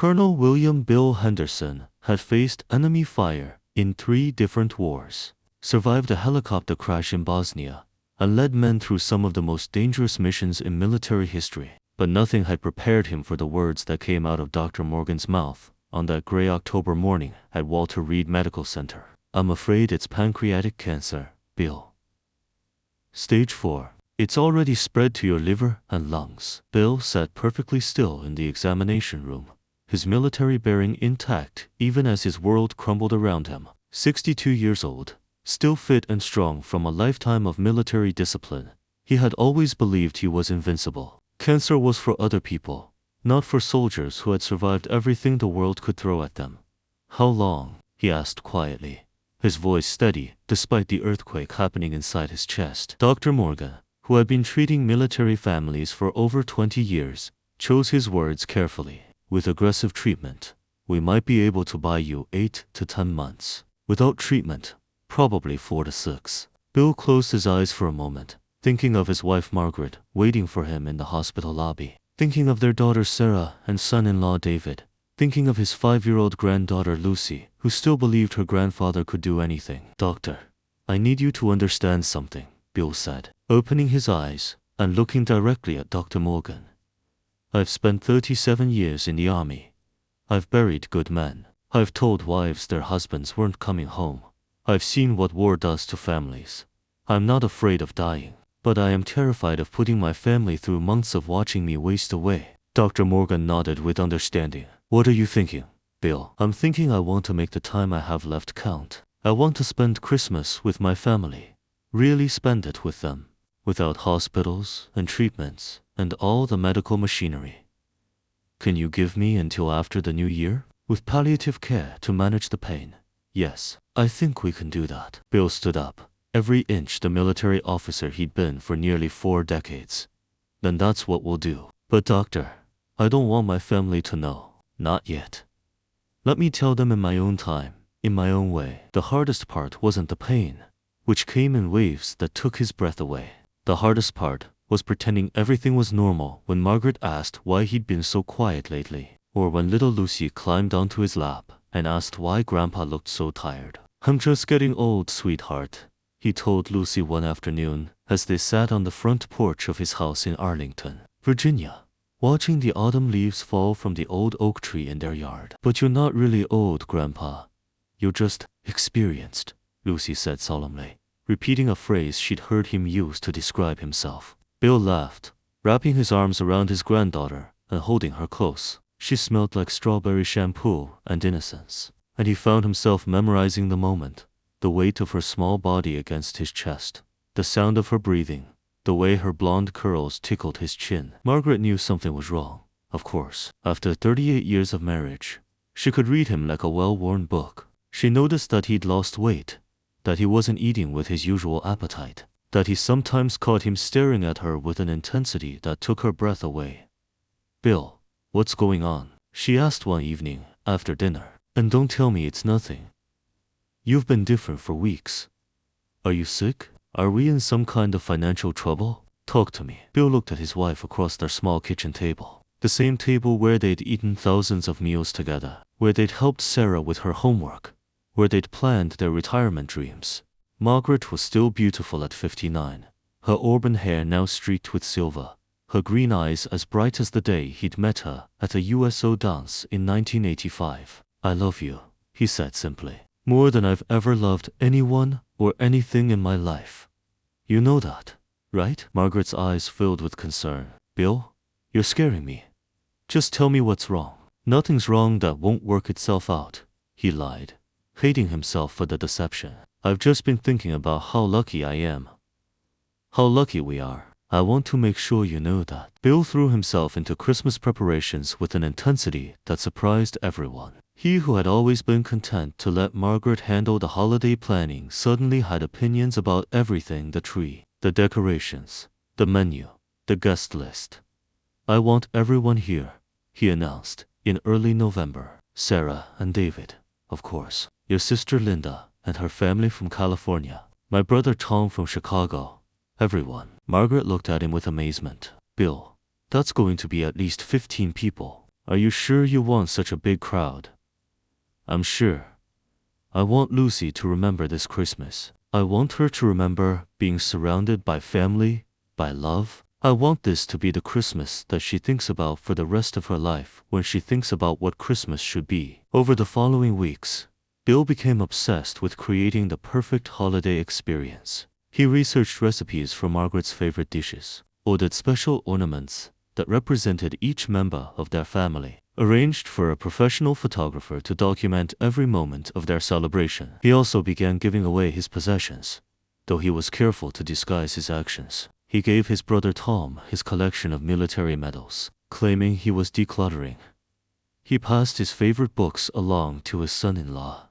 Colonel William Bill Henderson had faced enemy fire in 3 different wars, survived a helicopter crash in Bosnia, and led men through some of the most dangerous missions in military history. But nothing had prepared him for the words that came out of Dr. Morgan's mouth on that gray October morning at Walter Reed Medical Center. "I'm afraid it's pancreatic cancer, Bill. Stage 4. It's already spread to your liver and lungs." Bill sat perfectly still in the examination room, his military bearing intact even as his world crumbled around him. 62 years old, still fit and strong from a lifetime of military discipline, he had always believed he was invincible. Cancer was for other people, not for soldiers who had survived everything the world could throw at them. "How long?" he asked quietly, his voice steady despite the earthquake happening inside his chest. Dr. Morgan, who had been treating military families for over 20 years, chose his words carefully. "With aggressive treatment, we might be able to buy you 8 to 10 months. Without treatment, probably 4 to 6. Bill closed his eyes for a moment, thinking of his wife Margaret waiting for him in the hospital lobby, thinking of their daughter Sarah and son-in-law David, thinking of his 5-year-old granddaughter Lucy, who still believed her grandfather could do anything. "Doctor, I need you to understand something," Bill said, opening his eyes and looking directly at Dr. Morgan. "I've spent 37 years in the army. I've buried good men. I've told wives their husbands weren't coming home. I've seen what war does to families. I'm not afraid of dying, but I am terrified of putting my family through months of watching me waste away." Dr. Morgan nodded with understanding. "What are you thinking, Bill?" "I'm thinking I want to make the time I have left count. I want to spend Christmas with my family, really spend it with them, without hospitals and treatments and all the medical machinery. Can you give me until after the new year? With palliative care to manage the pain?" "Yes, I think we can do that." Bill stood up, every inch the military officer he'd been for nearly 4 decades. "Then that's what we'll do. But doctor, I don't want my family to know. Not yet. Let me tell them in my own time, in my own way." The hardest part wasn't the pain, which came in waves that took his breath away. The hardest part was pretending everything was normal when Margaret asked why he'd been so quiet lately, or when little Lucy climbed onto his lap and asked why Grandpa looked so tired. "I'm just getting old, sweetheart," he told Lucy one afternoon as they sat on the front porch of his house in Arlington, Virginia, watching the autumn leaves fall from the old oak tree in their yard. "But you're not really old, Grandpa. You're just experienced," Lucy said solemnly, repeating a phrase she'd heard him use to describe himself. Bill laughed, wrapping his arms around his granddaughter and holding her close. She smelled like strawberry shampoo and innocence, and he found himself memorizing the moment, the weight of her small body against his chest, the sound of her breathing, the way her blonde curls tickled his chin. Margaret knew something was wrong, of course. After 38 years of marriage, she could read him like a well-worn book. She noticed that he'd lost weight, that he wasn't eating with his usual appetite, that he sometimes caught him staring at her with an intensity that took her breath away. "Bill, what's going on?" she asked one evening after dinner. "And don't tell me it's nothing. You've been different for weeks. Are you sick? Are we in some kind of financial trouble? Talk to me." Bill looked at his wife across their small kitchen table, the same table where they'd eaten thousands of meals together, where they'd helped Sarah with her homework, where they'd planned their retirement dreams. Margaret was still beautiful at 59, her auburn hair now streaked with silver, her green eyes as bright as the day he'd met her at a USO dance in 1985. "I love you," he said simply, "more than I've ever loved anyone or anything in my life. You know that, right?" Margaret's eyes filled with concern. "Bill, you're scaring me. Just tell me what's wrong." "Nothing's wrong that won't work itself out," he lied, hating himself for the deception. "I've just been thinking about how lucky I am. How lucky we are. I want to make sure you know that." Bill threw himself into Christmas preparations with an intensity that surprised everyone. He who had always been content to let Margaret handle the holiday planning suddenly had opinions about everything: the tree, the decorations, the menu, the guest list. "I want everyone here," he announced in early November. "Sarah and David, of course. Your sister Linda and her family from California. My brother Tom from Chicago. Everyone." Margaret looked at him with amazement. "Bill, that's going to be at least 15 people. Are you sure you want such a big crowd? I'm sure. I want Lucy to remember this Christmas. I want her to remember being surrounded by family, by love. I want this to be the Christmas that she thinks about for the rest of her life when she thinks about what Christmas should be. Over the following weeks, Bill became obsessed with creating the perfect holiday experience. He researched recipes for Margaret's favorite dishes, ordered special ornaments that represented each member of their family, arranged for a professional photographer to document every moment of their celebration. He also began giving away his possessions, though he was careful to disguise his actions. He gave his brother Tom his collection of military medals, claiming he was decluttering. He passed his favorite books along to his son-in-law,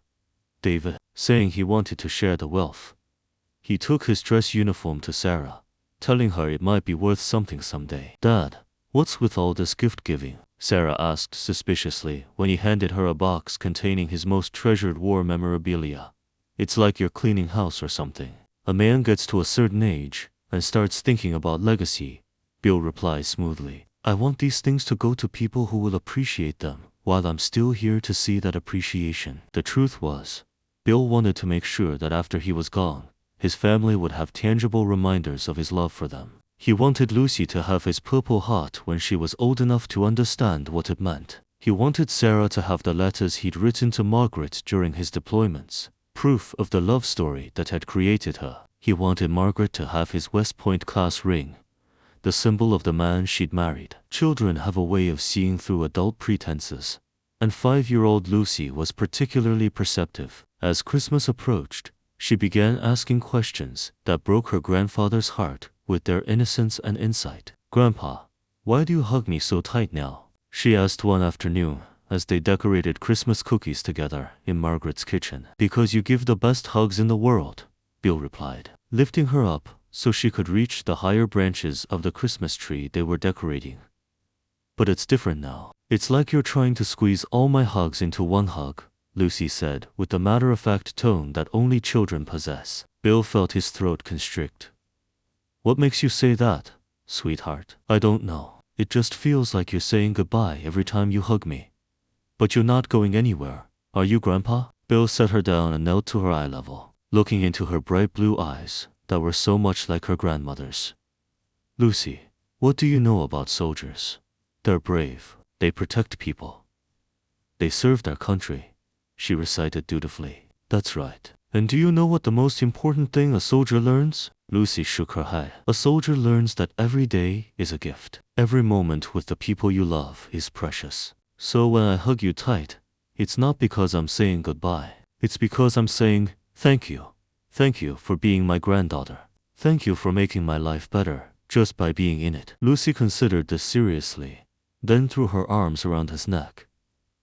David, saying he wanted to share the wealth. He took his dress uniform to Sarah, telling her it might be worth something someday. "Dad, what's with all this gift-giving?" Sarah asked suspiciously when he handed her a box containing his most treasured war memorabilia. "It's like you're cleaning house or something." "A man gets to a certain age and starts thinking about legacy," Bill replied smoothly. "I want these things to go to people who will appreciate them while I'm still here to see that appreciation." The truth was, Bill wanted to make sure that after he was gone, his family would have tangible reminders of his love for them. He wanted Lucy to have his purple heart when she was old enough to understand what it meant. He wanted Sarah to have the letters he'd written to Margaret during his deployments, proof of the love story that had created her. He wanted Margaret to have his West Point class ring, the symbol of the man she'd married. Children have a way of seeing through adult pretenses, and 5-year-old Lucy was particularly perceptive. As Christmas approached, she began asking questions that broke her grandfather's heart with their innocence and insight. "Grandpa, why do you hug me so tight now?" she asked one afternoon as they decorated Christmas cookies together in Margaret's kitchen. "Because you give the best hugs in the world," Bill replied, lifting her up so she could reach the higher branches of the Christmas tree they were decorating. "But it's different now. It's like you're trying to squeeze all my hugs into one hug," Lucy said with the matter-of-fact tone that only children possess. Bill felt his throat constrict. "What makes you say that, sweetheart?" "I don't know. It just feels like you're saying goodbye every time you hug me. But you're not going anywhere, are you, Grandpa?" Bill set her down and knelt to her eye level, looking into her bright blue eyes that were so much like her grandmother's. "Lucy, what do you know about soldiers? They're brave. They protect people. They serve their country," she recited dutifully. "That's right. And do you know what the most important thing a soldier learns?" Lucy shook her head. "A soldier learns that every day is a gift. Every moment with the people you love is precious. So when I hug you tight, it's not because I'm saying goodbye. It's because I'm saying thank you. Thank you for being my granddaughter. Thank you for making my life better just by being in it." Lucy considered this seriously, then threw her arms around his neck.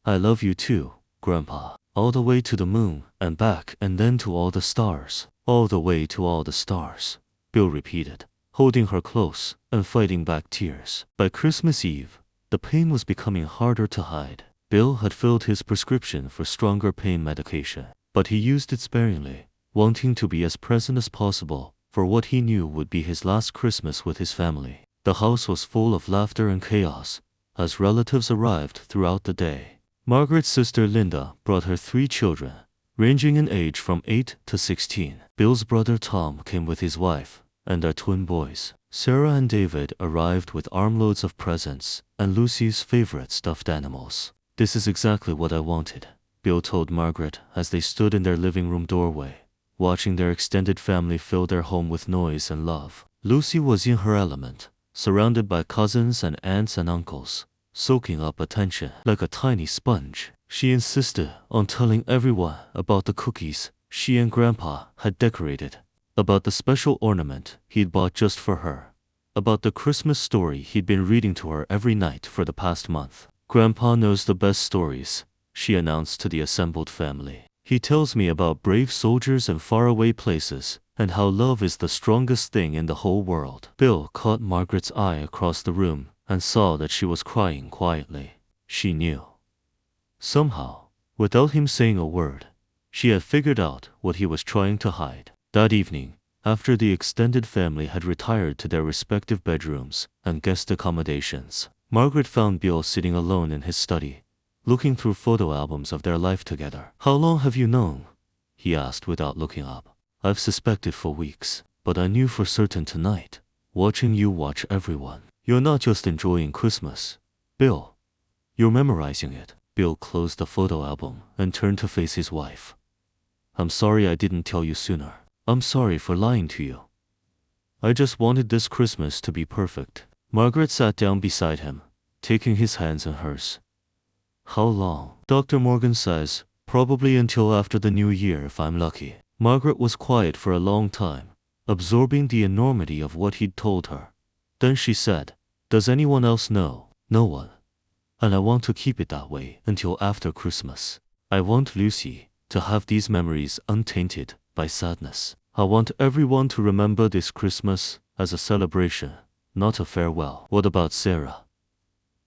"I love you too, Grandpa. All the way to the moon and back and then to all the stars. All the way to all the stars," Bill repeated, holding her close and fighting back tears. By Christmas Eve, the pain was becoming harder to hide. Bill had filled his prescription for stronger pain medication, but he used it sparingly, wanting to be as present as possible for what he knew would be his last Christmas with his family. The house was full of laughter and chaos as relatives arrived throughout the day. Margaret's sister Linda brought her 3 children, ranging in age from 8 to 16. Bill's brother Tom came with his wife and their twin boys. Sarah and David arrived with armloads of presents and Lucy's favorite stuffed animals. "This is exactly what I wanted," Bill told Margaret as they stood in their living room doorway, watching their extended family fill their home with noise and love. Lucy was in her element, surrounded by cousins and aunts and uncles, soaking up attention like a tiny sponge. She insisted on telling everyone about the cookies she and Grandpa had decorated, about the special ornament he'd bought just for her, about the Christmas story he'd been reading to her every night for the past month. "Grandpa knows the best stories," she announced to the assembled family. "He tells me about brave soldiers in faraway places and how love is the strongest thing in the whole world." Bill caught Margaret's eye across the room and saw that she was crying quietly. She knew. Somehow, without him saying a word, she had figured out what he was trying to hide. That evening, after the extended family had retired to their respective bedrooms and guest accommodations, Margaret found Bill sitting alone in his study, looking through photo albums of their life together. "How long have you known?" he asked without looking up. "I've suspected for weeks, but I knew for certain tonight, watching you watch everyone. You're not just enjoying Christmas, Bill. You're memorizing it." Bill closed the photo album and turned to face his wife. "I'm sorry I didn't tell you sooner. I'm sorry for lying to you. I just wanted this Christmas to be perfect." Margaret sat down beside him, taking his hands in hers. "How long?" "Dr. Morgan says, probably until after the new year if I'm lucky." Margaret was quiet for a long time, absorbing the enormity of what he'd told her. Then she said, "Does anyone else know?" "No one. And I want to keep it that way until after Christmas. I want Lucy to have these memories untainted by sadness. I want everyone to remember this Christmas as a celebration, not a farewell." "What about Sarah?"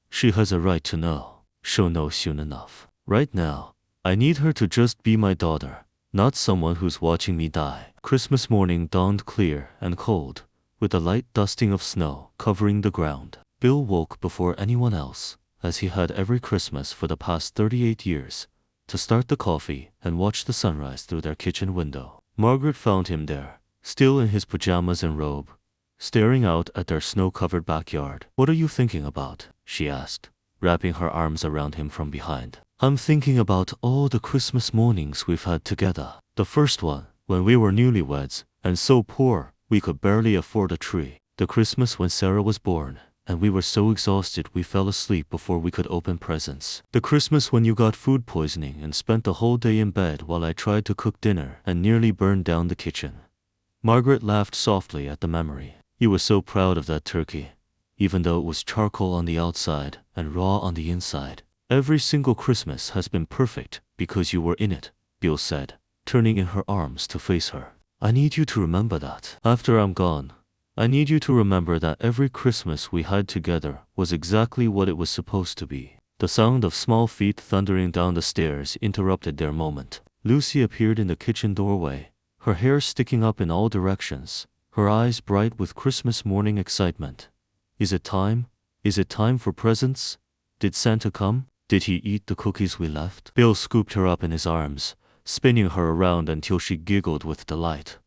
"She has a right to know. She'll know soon enough. Right now, I need her to just be my daughter, not someone who's watching me die." Christmas morning dawned clear and cold, with a light dusting of snow covering the ground. Bill woke before anyone else, as he had every Christmas for the past 38 years, to start the coffee and watch the sunrise through their kitchen window. Margaret found him there, still in his pajamas and robe, staring out at their snow-covered backyard. "What are you thinking about?" she asked, wrapping her arms around him from behind. "I'm thinking about all the Christmas mornings we've had together. The first one, when we were newlyweds, and so poor we could barely afford a tree. The Christmas when Sarah was born, and we were so exhausted we fell asleep before we could open presents. The Christmas when you got food poisoning and spent the whole day in bed while I tried to cook dinner and nearly burned down the kitchen." Margaret laughed softly at the memory. "You were so proud of that turkey, even though it was charcoal on the outside and raw on the inside. Every single Christmas has been perfect because you were in it," Bill said, turning in her arms to face her. "I need you to remember that. After I'm gone, I need you to remember that every Christmas we had together was exactly what it was supposed to be." The sound of small feet thundering down the stairs interrupted their moment. Lucy appeared in the kitchen doorway, her hair sticking up in all directions, her eyes bright with Christmas morning excitement. "Is it time? Is it time for presents? Did Santa come? Did he eat the cookies we left?" Bill scooped her up in his arms, spinning her around until she giggled with delight.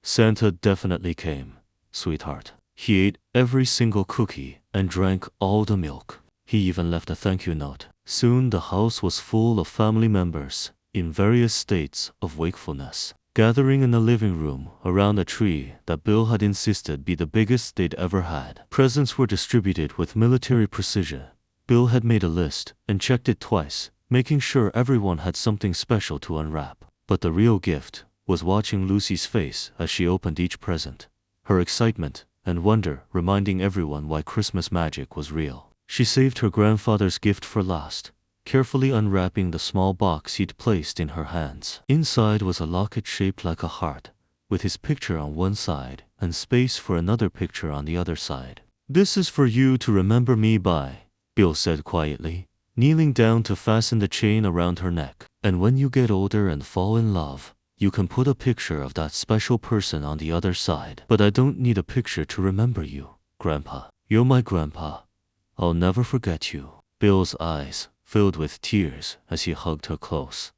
"Santa definitely came, sweetheart. He ate every single cookie and drank all the milk. He even left a thank you note." Soon the house was full of family members in various states of wakefulness, gathering in the living room around a tree that Bill had insisted be the biggest they'd ever had. Presents were distributed with military precision. Bill had made a list and checked it twice, making sure everyone had something special to unwrap. But the real gift was watching Lucy's face as she opened each present, her excitement and wonder reminding everyone why Christmas magic was real. She saved her grandfather's gift for last, carefully unwrapping the small box he'd placed in her hands. Inside was a locket shaped like a heart, with his picture on one side and space for another picture on the other side. "This is for you to remember me by," Bill said quietly, kneeling down to fasten the chain around her neck. "And when you get older and fall in love, you can put a picture of that special person on the other side. But I don't need a picture to remember you, Grandpa. You're my grandpa. I'll never forget you." Bill's eyes filled with tears as he hugged her close.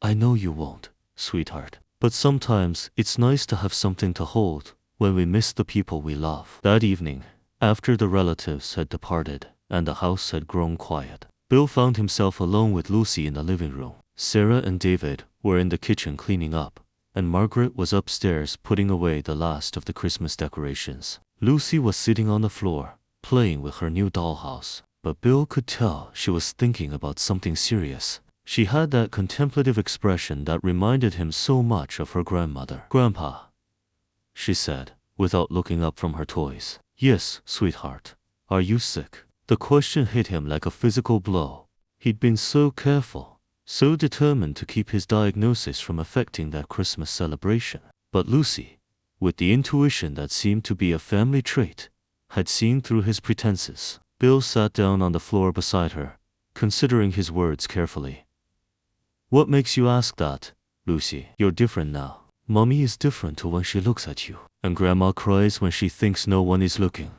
"I know you won't, sweetheart. But sometimes it's nice to have something to hold when we miss the people we love." That evening, after the relatives had departed and the house had grown quiet, Bill found himself alone with Lucy in the living room. Sarah and David were in the kitchen cleaning up, and Margaret was upstairs putting away the last of the Christmas decorations. Lucy was sitting on the floor, playing with her new dollhouse, but Bill could tell she was thinking about something serious. She had that contemplative expression that reminded him so much of her grandmother. "Grandpa," she said, without looking up from her toys. "Yes, sweetheart. Are you sick?" The question hit him like a physical blow. He'd been so careful, so determined to keep his diagnosis from affecting that Christmas celebration. But Lucy, with the intuition that seemed to be a family trait, had seen through his pretenses. Bill sat down on the floor beside her, considering his words carefully. "What makes you ask that, Lucy? You're different now. Mommy is different to when she looks at you, and Grandma cries when she thinks no one is looking.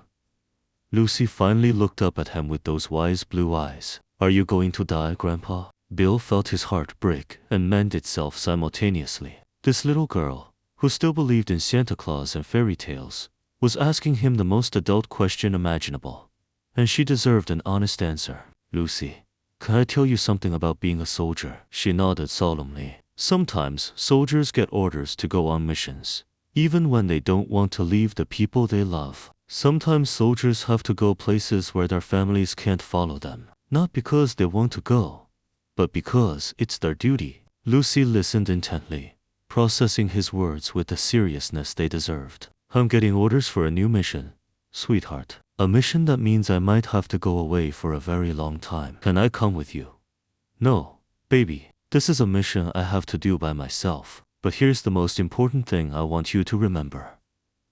Lucy finally looked up at him with those wise blue eyes. Are you going to die, Grandpa? Bill felt his heart break and mend itself simultaneously. This little girl, who still believed in Santa Claus and fairy tales, was asking him the most adult question imaginable, and she deserved an honest answer. Lucy, can I tell you something about being a soldier? She nodded solemnly. Sometimes soldiers get orders to go on missions, even when they don't want to leave the people they love. Sometimes soldiers have to go places where their families can't follow them, not because they want to go, but because it's their duty. Lucy listened intently, processing his words with the seriousness they deserved. I'm getting orders for a new mission, sweetheart. A mission that means I might have to go away for a very long time. Can I come with you? No, baby. This is a mission I have to do by myself. But here's the most important thing I want you to remember.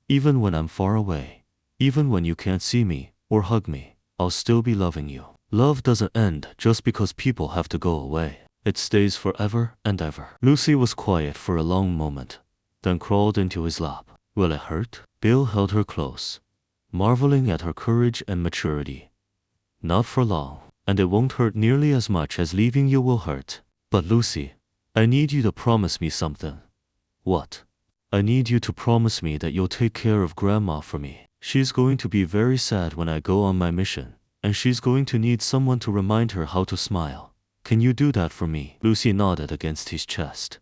Even when I'm far away, even when you can't see me or hug me, I'll still be loving you. Love doesn't end just because people have to go away. It stays forever and ever. Lucy was quiet for a long moment, then crawled into his lap. Will it hurt? Bill held her close, marveling at her courage and maturity. Not for long, and it won't hurt nearly as much as leaving you will hurt. But Lucy, I need you to promise me something. What? I need you to promise me that you'll take care of Grandma for me. She's going to be very sad when I go on my mission, and she's going to need someone to remind her how to smile. Can you do that for me? Lucy nodded against his chest.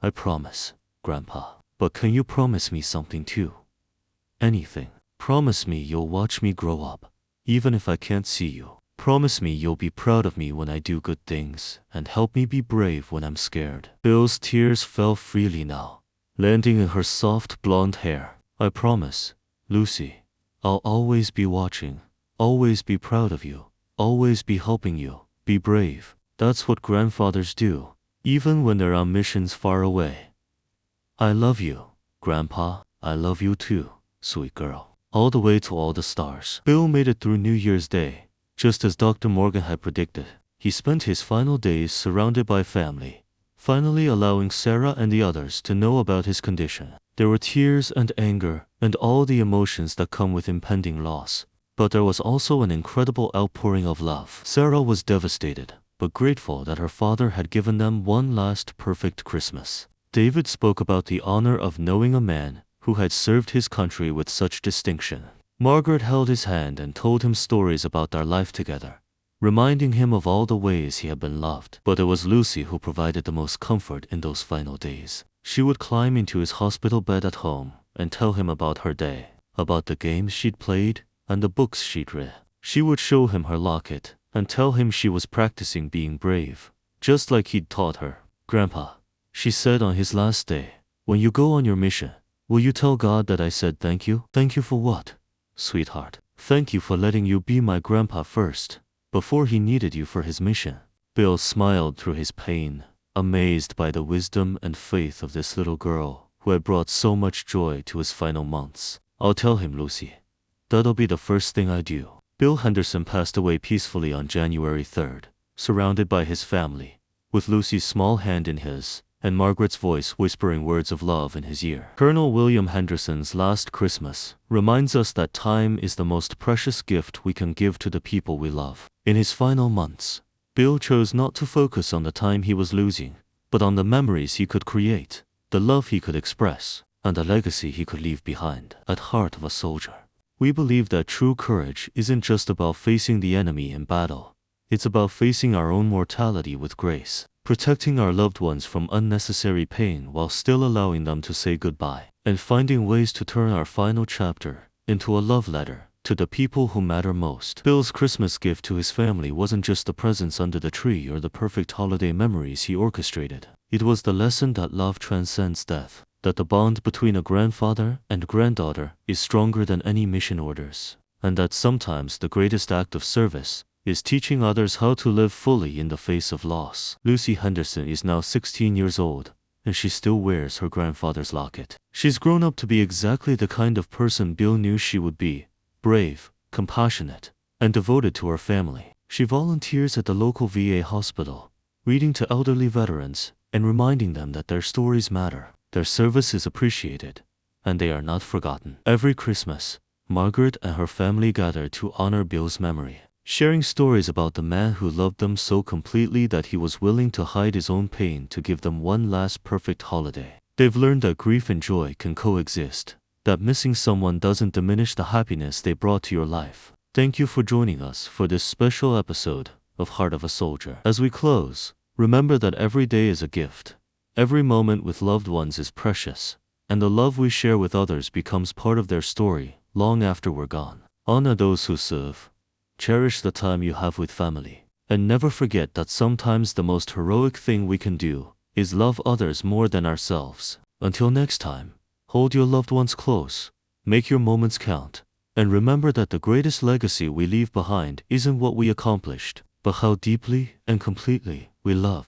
I promise, Grandpa. But can you promise me something too? Anything. Promise me you'll watch me grow up, even if I can't see you. Promise me you'll be proud of me when I do good things, and help me be brave when I'm scared. Bill's tears fell freely now, landing in her soft blonde hair. I promise, Lucy. I'll always be watching, always be proud of you, always be helping you. Be brave. That's what grandfathers do, even when they're on missions far away. I love you, Grandpa. I love you too, sweet girl. All the way to all the stars. Bill made it through New Year's Day, just as Dr. Morgan had predicted. He spent his final days surrounded by family, finally allowing Sarah and the others to know about his condition. There were tears and anger and all the emotions that come with impending loss, but there was also an incredible outpouring of love. Sarah was devastated, but grateful that her father had given them one last perfect Christmas. David spoke about the honor of knowing a man who had served his country with such distinction. Margaret held his hand and told him stories about their life together, reminding him of all the ways he had been loved. But it was Lucy who provided the most comfort in those final days. She would climb into his hospital bed at home and tell him about her day, about the games she'd played and the books she'd read. She would show him her locket and tell him she was practicing being brave, just like he'd taught her. Grandpa, she said on his last day, when you go on your mission, will you tell God that I said thank you? Thank you for what, sweetheart? Thank you for letting you be my grandpa first, before he needed you for his mission. Bill smiled through his pain, amazed by the wisdom and faith of this little girl who had brought so much joy to his final months. I'll tell him, Lucy. That'll be the first thing I do. Bill Henderson passed away peacefully on January 3rd, surrounded by his family, with Lucy's small hand in his, and Margaret's voice whispering words of love in his ear. Colonel William Henderson's Last Christmas reminds us that time is the most precious gift we can give to the people we love. In his final months, Bill chose not to focus on the time he was losing, but on the memories he could create, the love he could express, and the legacy he could leave behind. At heart of a soldier, we believe that true courage isn't just about facing the enemy in battle. It's about facing our own mortality with grace, protecting our loved ones from unnecessary pain while still allowing them to say goodbye, and finding ways to turn our final chapter into a love letter to the people who matter most. Bill's Christmas gift to his family wasn't just the presents under the tree or the perfect holiday memories he orchestrated. It was the lesson that love transcends death, that the bond between a grandfather and granddaughter is stronger than any mission orders, and that sometimes the greatest act of service is teaching others how to live fully in the face of loss. Lucy Henderson is now 16 years old, and she still wears her grandfather's locket. She's grown up to be exactly the kind of person Bill knew she would be: brave, compassionate, and devoted to her family. She volunteers at the local VA hospital, reading to elderly veterans and reminding them that their stories matter, their service is appreciated, and they are not forgotten. Every Christmas, Margaret and her family gathered to honor Bill's memory, sharing stories about the man who loved them so completely that he was willing to hide his own pain to give them one last perfect holiday. They've learned that grief and joy can coexist, that missing someone doesn't diminish the happiness they brought to your life. Thank you for joining us for this special episode of Heart of a Soldier. As we close, remember that every day is a gift. Every moment with loved ones is precious, and the love we share with others becomes part of their story long after we're gone. Honor those who serve. Cherish the time you have with family. And never forget that sometimes the most heroic thing we can do is love others more than ourselves. Until next time, hold your loved ones close, make your moments count, and remember that the greatest legacy we leave behind isn't what we accomplished, but how deeply and completely we love.